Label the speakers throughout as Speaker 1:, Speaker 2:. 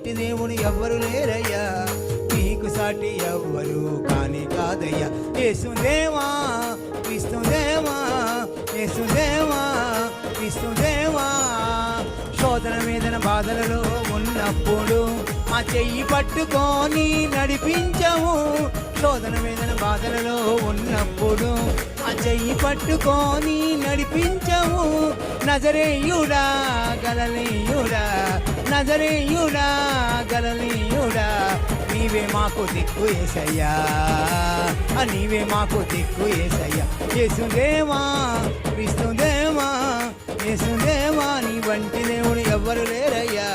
Speaker 1: వంటి దేవుడు ఎవ్వరు లేరయ్యా, నీకు సాటి ఎవ్వరు కాని కాదయ్యా. యేసుదేవా క్రీస్తుదేవా, యేసుదేవా క్రీస్తుదేవా. శోధన వేదన బాధలలో ఉన్నప్పుడు మా చెయ్యి పట్టుకొని నడిపించవు. శోధన వేదన బాధలలో ఉన్నప్పుడు మా చెయ్యి పట్టుకొని నడిపించవు. నజరేయుడా గలిలయుడా, నజరేయుడా గలిలయుడా, నీవే మాకు దిక్కు యేసయ్యా, నీవే మాకు దిక్కు యేసయ్యా. యేసుదేవా క్రీస్తుదేవా, యేసుదేవా నీ వంటి దేవుడు ఎవ్వరు లేరయ్యా,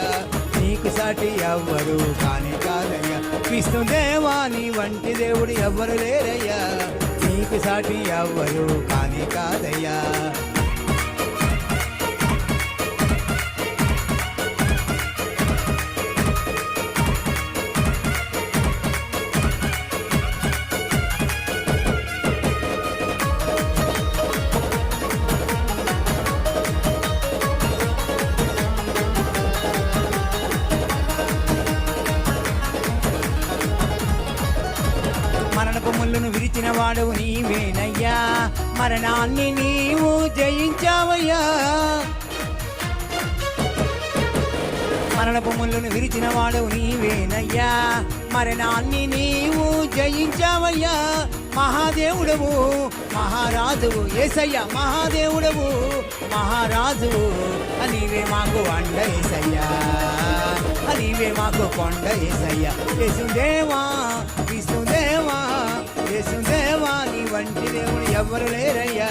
Speaker 1: నీకు సాటి ఎవ్వరు కాని కాదయ్యా. క్రీస్తుదేవా నీ వంటి దేవుడు ఎవ్వరు లేరయ్యా, నీకు సాటి ఎవ్వరు కాని కాదయ్యా. మరణపు ముళ్ళును విరిచిన వాడవు నీవేనయ్యా, మరణాన్ని నీవు జయించావయ్యా. మరణపు ముళ్ళును విరిచిన వాడవు నీవేనయ్యా, మరణాన్ని నీవు జయించావయ్యా. మహాదేవుడవు మహారాజువు యేసయ్యా, మహాదేవుడవు మహారాజువు, నీవే మాకు అండ యేసయ్యా, నీవే మాకు కొండ యేసయ్యా. యేసుదేవా క్రీస్తుదేవా, యేసుదేవా నీ వంటి దేవుడు ఎవ్వరు లేరయ్యా,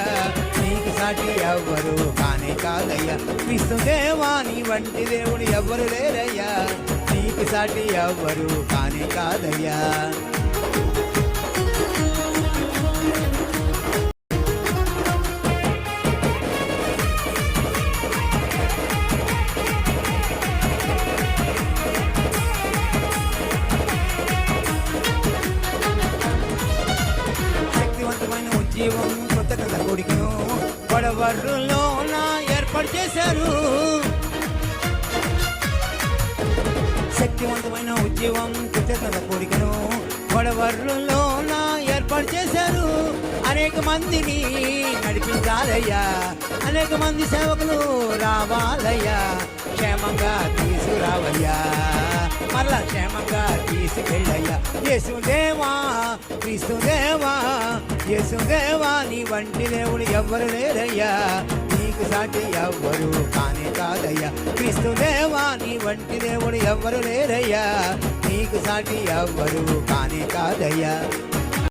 Speaker 1: నీకు సాటి ఎవ్వరు కానే కాదయ్యా. క్రీస్తుదేవా నీ వంటి దేవుడు ఎవ్వరు లేరయ్యా, నీకు సాటి ఎవ్వరు కానే కాదయ్యా. జీవం కృతజ్ఞత కొడుకును గొడవర్రులో ఏర్పాటు చేశారు. శక్తివంతమైన ఉద్యమం కృతజ్ఞత కొడుకును గొడవర్రులో ఏర్పాటు చేశారు. అనేక మందిని నడిపించాలయ్యా, అనేక మంది సేవకులు రావాలయ్యా, క్షేమంగా తీసుకురావయ్యా, మరలా క్షేమంగా తీసుకెళ్ళయ్యా. యేసుదేవా క్రీస్తుదేవా, యేసుదేవా నీ వంటి దేవుడు ఎవ్వరు లేరయ్యా, నీకు సాటి ఎవ్వరు కానే కాదయ్యా. క్రీస్తుదేవా నీ వంటి దేవుడు ఎవ్వరు లేరయ్యా, నీకు సాటి ఎవ్వరు కానే కాదయ్యా.